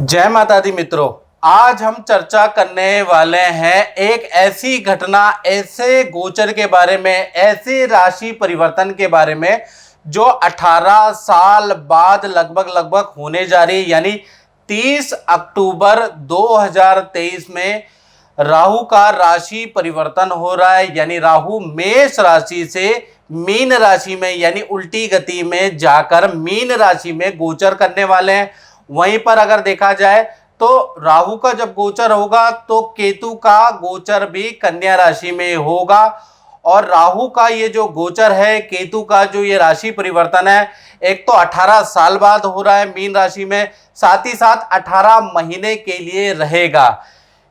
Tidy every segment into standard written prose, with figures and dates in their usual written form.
जय माता दी मित्रों। आज हम चर्चा करने वाले हैं एक ऐसी घटना, ऐसे गोचर के बारे में, ऐसे राशि परिवर्तन के बारे में जो 18 साल बाद लगभग होने जा रही है। यानी 30 अक्टूबर 2023 में राहु का राशि परिवर्तन हो रहा है। यानी राहु मेष राशि से मीन राशि में यानी उल्टी गति में जाकर मीन राशि में गोचर करने वाले हैं। वहीं पर अगर देखा जाए तो राहु का जब गोचर होगा तो केतु का गोचर भी कन्या राशि में होगा। और राहु का ये जो गोचर है, केतु का जो ये राशि परिवर्तन है, एक तो 18 साल बाद हो रहा है मीन राशि में, साथ ही साथ 18 महीने के लिए रहेगा।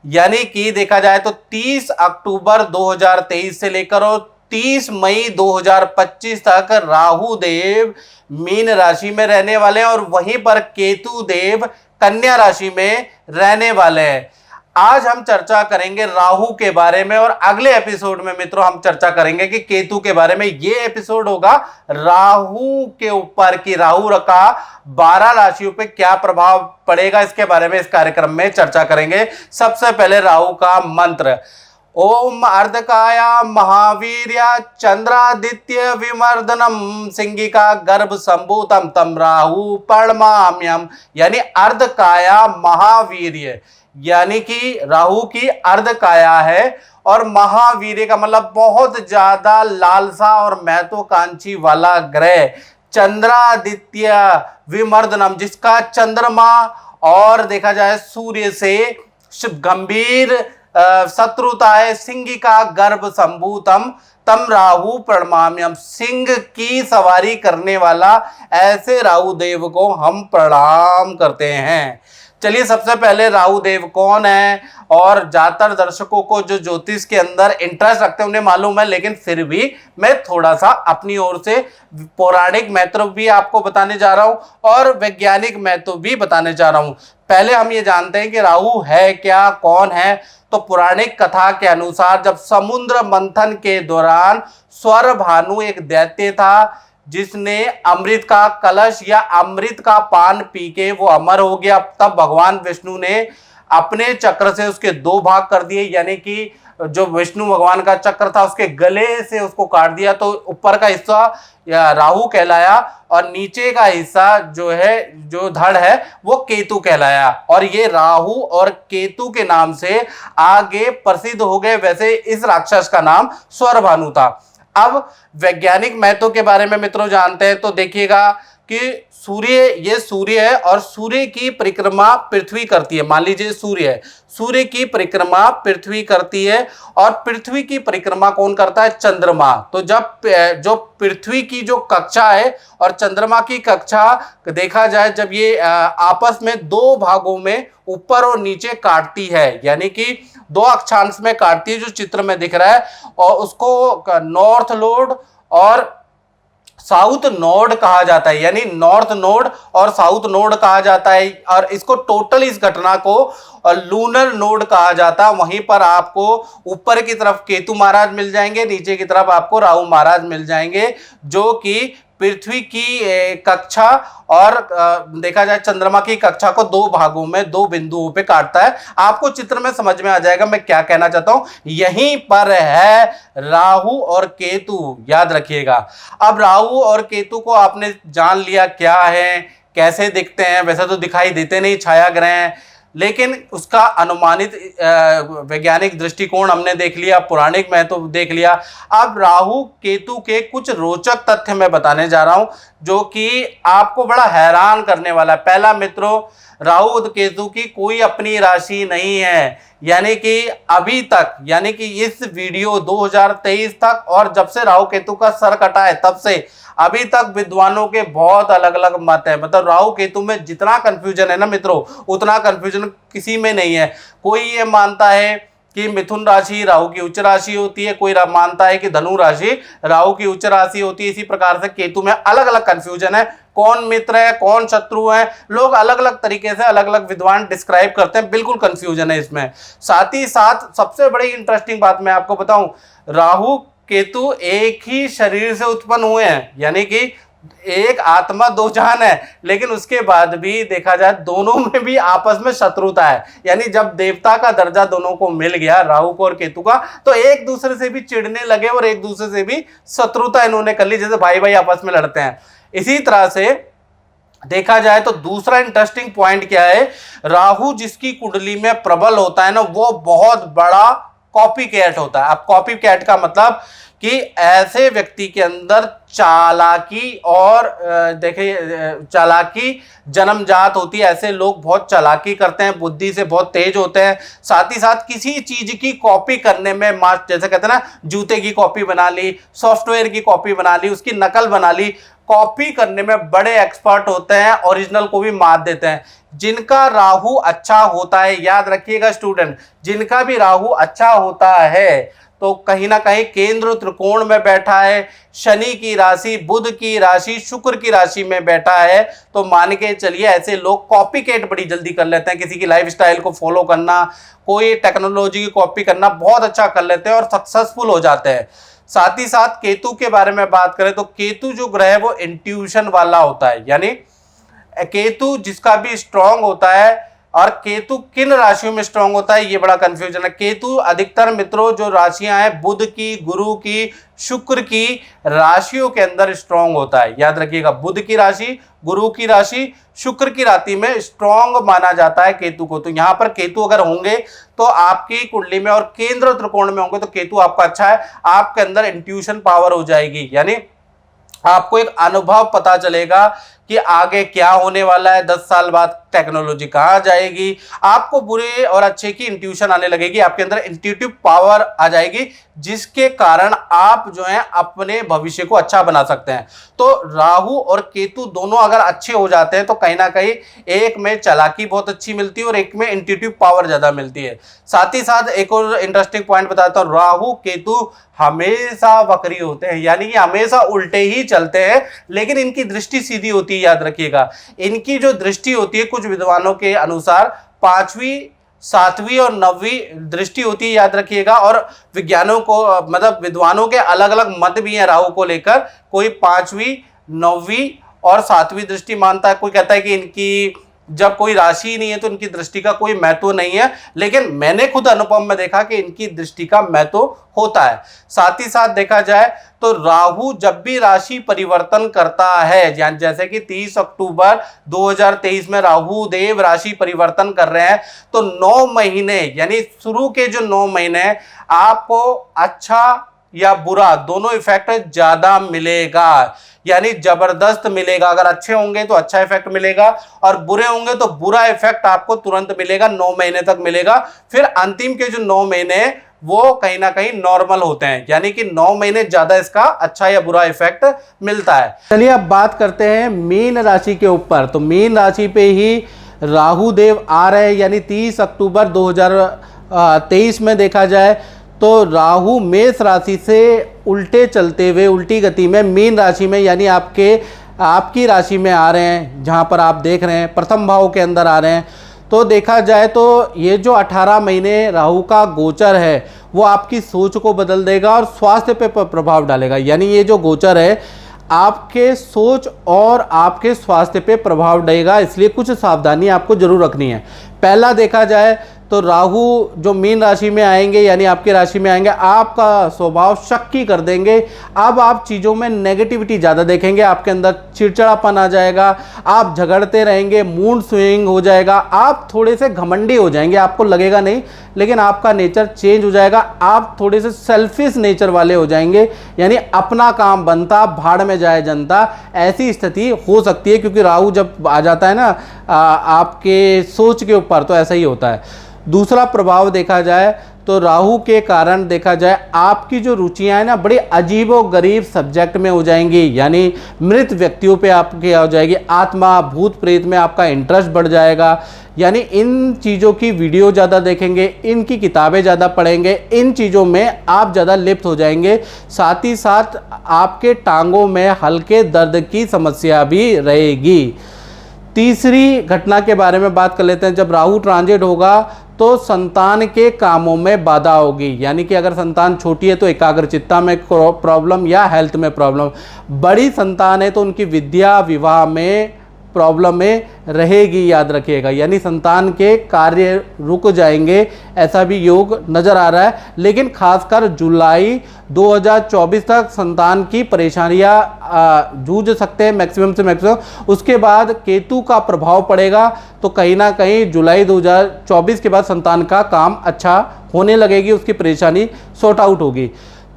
यानी कि देखा जाए तो 30 अक्टूबर 2023 से लेकर और 30 मई 2025 तक राहु देव मीन राशि में रहने वाले हैं और वहीं पर केतु देव कन्या राशि में रहने वाले हैं। आज हम चर्चा करेंगे राहु के बारे में और अगले एपिसोड में मित्रों हम चर्चा करेंगे कि केतु के बारे में। ये एपिसोड होगा राहु के ऊपर कि राहु का 12 राशियों पे क्या प्रभाव पड़ेगा, इसके बारे में इस कार्यक्रम में चर्चा करेंगे। सबसे पहले राहु का मंत्र, ओम अर्धकाया महावीर्या चंद्रादित्य विमर्दनम सिंगिका गर्भ संभूतम तम राहु पर्णमाम्यम। यानी अर्धकाया महावीर्य, यानी कि राहु की अर्धकाया है और महावीर्य का मतलब बहुत ज्यादा लालसा और महत्वाकांक्षी वाला ग्रह चंद्रादित्य विमर्दनम, जिसका चंद्रमा और देखा जाए सूर्य से गंभीर शत्रुता है। सिंह का गर्भ संभूतम तम राहु प्रणमाम्यम, सिंह की सवारी करने वाला ऐसे राहु देव को हम प्रणाम करते हैं। चलिए सबसे पहले राहु देव कौन है, और ज्यादातर दर्शकों को जो ज्योतिष के अंदर इंटरेस्ट रखते हैं उन्हें मालूम है, लेकिन फिर भी मैं थोड़ा सा अपनी ओर से पौराणिक महत्व भी आपको बताने जा रहा हूं और वैज्ञानिक महत्व भी बताने जा रहा हूं। पहले हम ये जानते हैं कि राहु है क्या, कौन है। तो पौराणिक कथा के अनुसार जब समुद्र मंथन के दौरान स्वर भानु एक दैत्य था जिसने अमृत का कलश या अमृत का पान पी के वो अमर हो गया, तब भगवान विष्णु ने अपने चक्र से उसके 2 भाग कर दिए। यानी कि जो विष्णु भगवान का चक्र था उसके गले से उसको काट दिया, तो ऊपर का हिस्सा राहु कहलाया और नीचे का हिस्सा जो है, जो धड़ है, वो केतु कहलाया। और ये राहु और केतु के नाम से आगे प्रसिद्ध हो गए। वैसे इस राक्षस का नाम स्वरभानु था। अब वैज्ञानिक महत्व के बारे में मित्रों जानते हैं तो देखिएगा कि ये सूर्य है और सूर्य की परिक्रमा पृथ्वी करती है। मान लीजिए सूर्य है, सूर्य की परिक्रमा पृथ्वी करती है और पृथ्वी की परिक्रमा कौन करता है? चंद्रमा। तो जब जो पृथ्वी की जो कक्षा है और चंद्रमा की कक्षा देखा जाए, जब ये आपस में 2 भागों में ऊपर और नीचे काटती है, यानी कि 2 अक्षांश में काटती है जो चित्र में दिख रहा है, और उसको नॉर्थ नोड और साउथ नोड कहा जाता है। यानी नॉर्थ नोड और साउथ नोड कहा जाता है और इसको टोटल इस घटना को लूनर नोड कहा जाता है। वहीं पर आपको ऊपर की तरफ केतु महाराज मिल जाएंगे, नीचे की तरफ आपको राहु महाराज मिल जाएंगे, जो कि पृथ्वी की कक्षा और देखा जाए चंद्रमा की कक्षा को 2 भागों में 2 बिंदुओं पे काटता है। आपको चित्र में समझ में आ जाएगा मैं क्या कहना चाहता हूं। यहीं पर है राहु और केतु, याद रखिएगा। अब राहु और केतु को आपने जान लिया क्या है, कैसे दिखते हैं। वैसे तो दिखाई देते नहीं, छाया ग्रह हैं, लेकिन उसका अनुमानित वैज्ञानिक दृष्टिकोण हमने देख लिया, पौराणिक महत्व देख लिया। अब राहु केतु के कुछ रोचक तथ्य मैं बताने जा रहा हूं जो कि आपको बड़ा हैरान करने वाला है। पहला मित्रों, राहु और केतु की कोई अपनी राशि नहीं है। यानी कि अभी तक, यानी कि इस वीडियो 2023 तक और जब से राहु केतु का सर कटा है तब से अभी तक विद्वानों के बहुत अलग अलग मत है। मतलब राहु केतु में जितना कंफ्यूजन है ना मित्रों, उतना कंफ्यूजन किसी में नहीं है। कोई ये मानता है कि मिथुन राशि राहु की उच्च राशि होती है, कोई मानता है कि धनु राशि राहु की उच्च राशि होती है। इसी प्रकार से केतु में अलग अलग कंफ्यूजन है, कौन मित्र है कौन शत्रु है, लोग अलग अलग तरीके से अलग अलग विद्वान डिस्क्राइब करते हैं, बिल्कुल कंफ्यूजन है इसमें। साथ ही साथ सबसे बड़ी इंटरेस्टिंग बात मैं आपको बताऊं, राहु केतु एक ही शरीर से उत्पन्न हुए हैं। यानी कि एक आत्मा दो जान है, लेकिन उसके बाद भी देखा जाए दोनों में भी आपस में शत्रुता है। यानी जब देवता का दर्जा दोनों को मिल गया, राहु को और केतु का, तो एक दूसरे से भी चिढ़ने लगे और एक दूसरे से भी शत्रुता इन्होंने कर ली, जैसे भाई भाई आपस में लड़ते हैं। इसी तरह से देखा जाए तो दूसरा इंटरेस्टिंग पॉइंट क्या है, राहु जिसकी कुंडली में प्रबल होता है ना, वो बहुत बड़ा कॉपी कैट होता है। अब कॉपी कैट का मतलब कि ऐसे व्यक्ति के अंदर चालाकी और देखिए चालाकी जन्मजात होती है। ऐसे लोग बहुत चालाकी करते हैं, बुद्धि से बहुत तेज होते हैं, साथ ही साथ किसी चीज की कॉपी करने में जैसे कहते हैं ना, जूते की कॉपी बना ली, सॉफ्टवेयर की कॉपी बना ली, उसकी नकल बना ली, कॉपी करने में बड़े एक्सपर्ट होते हैं, ओरिजिनल को भी मात देते हैं। जिनका राहु अच्छा होता है, याद रखिएगा स्टूडेंट, जिनका भी राहु अच्छा होता है तो कहीं ना कहीं केंद्र त्रिकोण में बैठा है, शनि की राशि, बुध की राशि, शुक्र की राशि में बैठा है, तो मान के चलिए ऐसे लोग कॉपीकेट बड़ी जल्दी कर लेते हैं। किसी की लाइफस्टाइल को फॉलो करना, कोई टेक्नोलॉजी की कॉपी करना बहुत अच्छा कर लेते हैं और सक्सेसफुल हो जाते हैं। साथ ही साथ केतु के बारे में बात करें तो केतु जो ग्रह है वो इंट्यूशन वाला होता है। यानी केतु जिसका भी स्ट्रांग होता है, और केतु किन राशियों में स्ट्रांग होता है ये बड़ा कंफ्यूजन है। केतु अधिकतर मित्रों जो राशियां हैं बुध की, गुरु की, शुक्र की राशियों के अंदर स्ट्रांग होता है। याद रखिएगा, बुध की राशि, गुरु की राशि, शुक्र की राशि में स्ट्रांग माना जाता है केतु को। तो यहां पर केतु अगर होंगे तो आपकी कुंडली में और केंद्र त्रिकोण में होंगे तो केतु आपका अच्छा है, आपके अंदर इंट्यूशन पावर हो जाएगी। यानी आपको एक अनुभव पता चलेगा कि आगे क्या होने वाला है, 10 साल बाद टेक्नोलॉजी कहाँ जाएगी, आपको बुरे और अच्छे की इंट्यूशन आने लगेगी, आपके अंदर इंट्यूटिव पावर आ जाएगी, जिसके कारण आप जो है अपने भविष्य को अच्छा बना सकते हैं। तो राहु और केतु दोनों अगर अच्छे हो जाते हैं तो कहीं ना कहीं एक में चालाकी बहुत अच्छी मिलती है और एक में इंट्यूटिव पावर ज्यादा मिलती है। साथ ही साथ एक और इंटरेस्टिंग पॉइंट बताता हूं, राहु केतु हमेशा वक्री होते हैं, यानी कि हमेशा उल्टे ही चलते हैं, लेकिन इनकी दृष्टि सीधी होती है। याद रखिएगा, इनकी जो दृष्टि होती है कुछ विद्वानों के अनुसार 5वीं, 7वीं और 9वीं दृष्टि होती है, याद रखिएगा। और विज्ञानों को मतलब विद्वानों के अलग अलग मत भी हैं राहु को लेकर, कोई 5वीं, 9वीं और 7वीं दृष्टि मानता है, कोई कहता है कि इनकी जब कोई राशि ही नहीं है तो इनकी दृष्टि का कोई महत्व नहीं है, लेकिन मैंने खुद अनुभव में देखा कि इनकी दृष्टि का महत्व होता है। साथ ही साथ देखा जाए तो राहु जब भी राशि परिवर्तन करता है, जैसे कि 30 अक्टूबर 2023 में राहु देव राशि परिवर्तन कर रहे हैं, तो 9 महीने यानी शुरू के जो 9 महीने आपको अच्छा या बुरा दोनों इफेक्ट ज्यादा मिलेगा, यानी जबरदस्त मिलेगा। अगर अच्छे होंगे तो अच्छा इफेक्ट मिलेगा और बुरे होंगे तो बुरा इफेक्ट आपको तुरंत मिलेगा, 9 महीने तक मिलेगा। फिर अंतिम के जो 9 महीने वो कहीं ना कहीं नॉर्मल होते हैं, यानी कि 9 महीने ज्यादा इसका अच्छा या बुरा इफेक्ट मिलता है। चलिए अब बात करते हैं मीन राशि के ऊपर। तो मीन राशि पे ही राहु देव आ रहे हैं, यानी 30 अक्टूबर 2023 में देखा जाए तो राहु मेष राशि से उल्टे चलते हुए उल्टी गति में मीन राशि में यानी आपकी राशि में आ रहे हैं, जहां पर आप देख रहे हैं प्रथम भाव के अंदर आ रहे हैं। तो देखा जाए तो ये जो 18 महीने राहु का गोचर है वो आपकी सोच को बदल देगा और स्वास्थ्य पे प्रभाव डालेगा। यानी ये जो गोचर है आपके सोच और आपके स्वास्थ्य पे प्रभाव डालेगा, इसलिए कुछ सावधानी आपको जरूर रखनी है। पहला देखा जाए तो राहु जो मीन राशि में आएंगे यानी आपकी राशि में आएंगे, आपका स्वभाव शक्की कर देंगे। अब आप चीज़ों में नेगेटिविटी ज़्यादा देखेंगे, आपके अंदर चिड़चिड़ापन आ जाएगा, आप झगड़ते रहेंगे, मूड स्विंग हो जाएगा, आप थोड़े से घमंडी हो जाएंगे, आपको लगेगा नहीं लेकिन आपका नेचर चेंज हो जाएगा, आप थोड़े से सेल्फिश नेचर वाले हो जाएंगे, यानी अपना काम बनता भाड़ में जाए जनता, ऐसी स्थिति हो सकती है। क्योंकि राहु जब आ जाता है ना आपके सोच के ऊपर तो ऐसा ही होता है। दूसरा प्रभाव देखा जाए तो राहु के कारण देखा जाए आपकी जो रुचियां हैं ना बड़ी अजीबो गरीब सब्जेक्ट में हो जाएंगी, यानी मृत व्यक्तियों पे आपके हो जाएगी, आत्मा भूत प्रेत में आपका इंटरेस्ट बढ़ जाएगा, यानी इन चीज़ों की वीडियो ज़्यादा देखेंगे, इनकी किताबें ज़्यादा पढ़ेंगे, इन चीज़ों में आप ज़्यादा लिप्त हो जाएंगे। साथ ही साथ आपके टांगों में हल्के दर्द की समस्या भी रहेगी। तीसरी घटना के बारे में बात कर लेते हैं। जब राहु ट्रांजिट होगा तो संतान के कामों में बाधा होगी। यानी कि अगर संतान छोटी है तो एकाग्रचित्ता में प्रॉब्लम या हेल्थ में प्रॉब्लम, बड़ी संतान है तो उनकी विद्या विवाह में प्रॉब्लम में रहेगी, याद रखिएगा। यानी संतान के कार्य रुक जाएंगे, ऐसा भी योग नज़र आ रहा है। लेकिन खासकर जुलाई 2024 तक संतान की परेशानियां जूझ सकते हैं मैक्सिमम से मैक्सिमम। उसके बाद केतु का प्रभाव पड़ेगा, तो कहीं ना कहीं जुलाई 2024 के बाद संतान का काम अच्छा होने लगेगी, उसकी परेशानी सॉर्ट आउट होगी।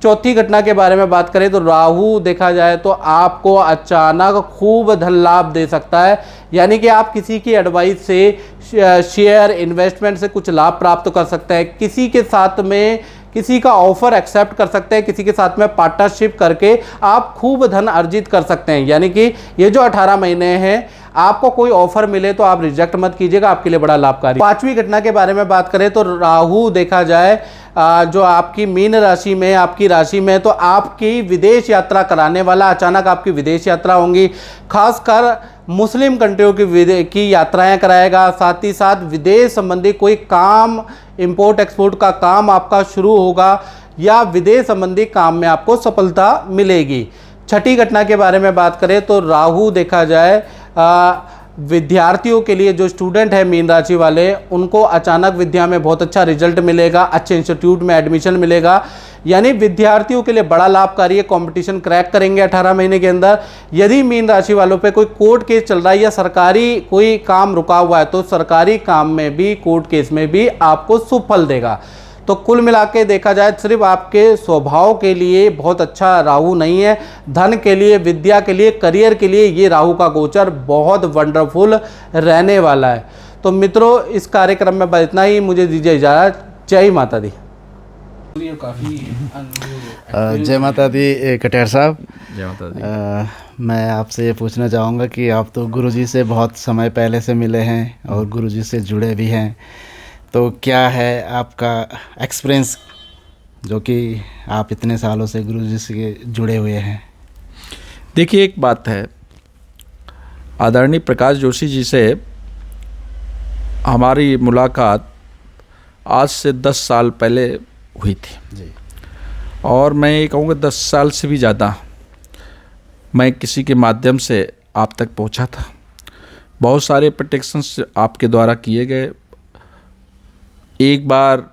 चौथी घटना के बारे में बात करें तो राहु देखा जाए तो आपको अचानक खूब धन लाभ दे सकता है। यानी कि आप किसी की एडवाइस से शेयर इन्वेस्टमेंट से कुछ लाभ प्राप्त कर सकते हैं, किसी के साथ में किसी का ऑफर एक्सेप्ट कर सकते हैं, किसी के साथ में पार्टनरशिप करके आप खूब धन अर्जित कर सकते हैं। यानी कि ये जो 18 महीने हैं आपको कोई ऑफर मिले तो आप रिजेक्ट मत कीजिएगा, आपके लिए बड़ा लाभकारी। पांचवी घटना के बारे में बात करें तो राहु देखा जाए जो आपकी मीन राशि में, आपकी राशि में, तो आपकी विदेश यात्रा कराने वाला, अचानक आपकी विदेश यात्रा होंगी। खासकर मुस्लिम कंट्रियों की यात्राएं कराएगा। साथ ही साथ विदेश संबंधी कोई काम, इंपोर्ट एक्सपोर्ट का काम आपका शुरू होगा या विदेश संबंधी काम में आपको सफलता मिलेगी। छठी घटना के बारे में बात करें तो राहु देखा जाए विद्यार्थियों के लिए, जो स्टूडेंट है मीन राशि वाले, उनको अचानक विद्या में बहुत अच्छा रिजल्ट मिलेगा, अच्छे इंस्टीट्यूट में एडमिशन मिलेगा। यानी विद्यार्थियों के लिए बड़ा लाभकारी है, कंपटीशन क्रैक करेंगे 18 महीने के अंदर। यदि मीन राशि वालों पे कोई कोर्ट केस चल रहा है या सरकारी कोई काम रुका हुआ है तो सरकारी काम में भी, कोर्ट केस में भी आपको शुभ फल देगा। तो कुल मिला के देखा जाए सिर्फ आपके स्वभाव के लिए बहुत अच्छा राहु नहीं है, धन के लिए, विद्या के लिए, करियर के लिए ये राहु का गोचर बहुत वंडरफुल रहने वाला है। तो मित्रों, इस कार्यक्रम में बस इतना ही, मुझे दीजिए इजाज़त। जय माता दी। जय माता दी कटियार साहब। जय माता दी। मैं आपसे ये पूछना चाहूँगा कि आप तो गुरुजी से बहुत समय पहले से मिले हैं और गुरुजी से जुड़े भी हैं, तो क्या है आपका एक्सपीरियंस जो कि आप इतने सालों से गुरुजी से जुड़े हुए हैं? देखिए, एक बात है, आदरणीय प्रकाश जोशी जी से हमारी मुलाकात आज से 10 साल पहले हुई थी जी। और मैं ये कहूँगा 10 साल से भी ज़्यादा मैं किसी के माध्यम से आप तक पहुँचा था। बहुत सारे प्रोटेक्शंस आपके द्वारा किए गए। एक बार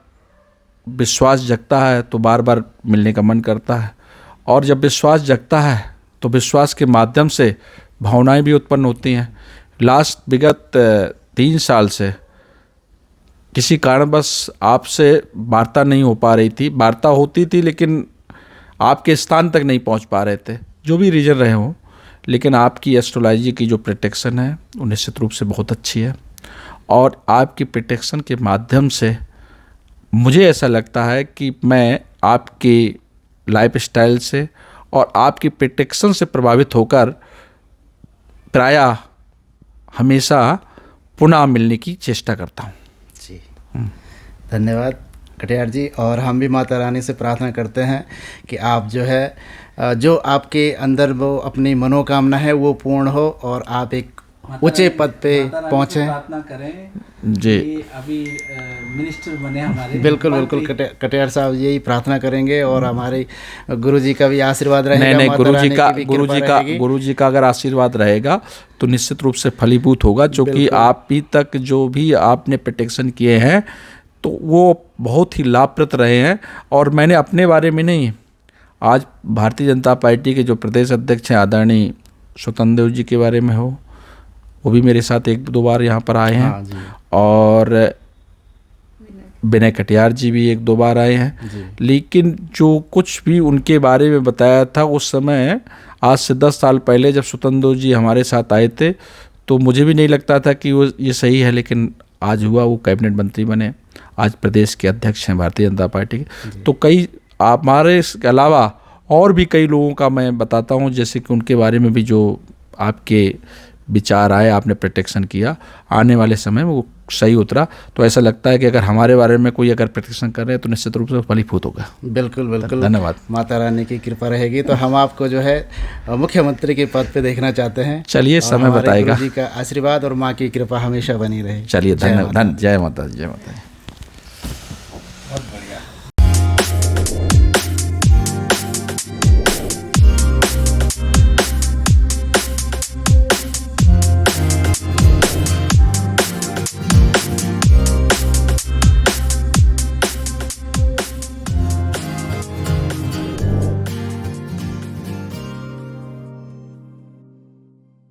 विश्वास जगता है तो बार बार मिलने का मन करता है, और जब विश्वास जगता है तो विश्वास के माध्यम से भावनाएं भी उत्पन्न होती हैं। लास्ट विगत 3 साल से किसी कारणवश आपसे वार्ता नहीं हो पा रही थी, वार्ता होती थी लेकिन आपके स्थान तक नहीं पहुंच पा रहे थे, जो भी रीज़न रहे हों। लेकिन आपकी एस्ट्रोलॉजी की जो प्रोटेक्शन है वो निश्चित रूप से बहुत अच्छी है, और आपकी प्रोटेक्शन के माध्यम से मुझे ऐसा लगता है कि मैं आपकी लाइफस्टाइल से और आपकी प्रोटेक्शन से प्रभावित होकर प्रायः हमेशा पुनः मिलने की चेष्टा करता हूँ। जी, धन्यवाद कटियार जी। और हम भी माता रानी से प्रार्थना करते हैं कि आप जो है, जो आपके अंदर वो अपनी मनोकामना है वो पूर्ण हो और आप एक ऊंचे पद पे पहुँचे। प्रार्थना करें जी, अभी मिनिस्टर बने हमारे। बिल्कुल बिल्कुल कटियार साहब यही प्रार्थना करेंगे, और हमारे गुरुजी का भी आशीर्वाद रहेगा। नहीं, माता रानी की भी कृपा रहेगी। गुरुजी का अगर आशीर्वाद रहेगा तो निश्चित रूप से फलीभूत होगा, क्योंकि आप भी तक जो भी आपने प्रोटेक्शन किए हैं तो वो बहुत ही लाभप्रद रहे हैं। और मैंने अपने बारे में नहीं, आज भारतीय जनता पार्टी के जो प्रदेश अध्यक्ष हैं आदरणीय स्वतंत्र देव जी के बारे में हो, वो भी मेरे साथ 1-2 बार यहाँ पर आए हैं। जी। और विनय कटियार जी भी 1-2 बार आए हैं। लेकिन जो कुछ भी उनके बारे में बताया था उस समय, आज से 10 साल पहले जब स्वतंत्र देव जी हमारे साथ आए थे, तो मुझे भी नहीं लगता था कि वो ये सही है, लेकिन आज हुआ, वो कैबिनेट मंत्री बने, आज प्रदेश के अध्यक्ष हैं भारतीय जनता पार्टी के। तो कई हमारे इसके अलावा और भी कई लोगों का मैं बताता हूँ, जैसे कि उनके बारे में भी जो आपके विचार आए, आपने प्रोटेक्शन किया, आने वाले समय में वो सही उतरा। तो ऐसा लगता है कि अगर हमारे बारे में कोई अगर प्रोटेक्शन कर रहे हैं तो निश्चित रूप से फलीभूत होगा। बिल्कुल बिल्कुल, धन्यवाद। माता रानी की कृपा रहेगी तो हम आपको जो है मुख्यमंत्री के पद पे देखना चाहते हैं। चलिए, समय बताएगा। गुरुजी का आशीर्वाद और माँ की कृपा हमेशा बनी रहे। चलिए, धन्यवाद। जय माता दी। जय माता दी।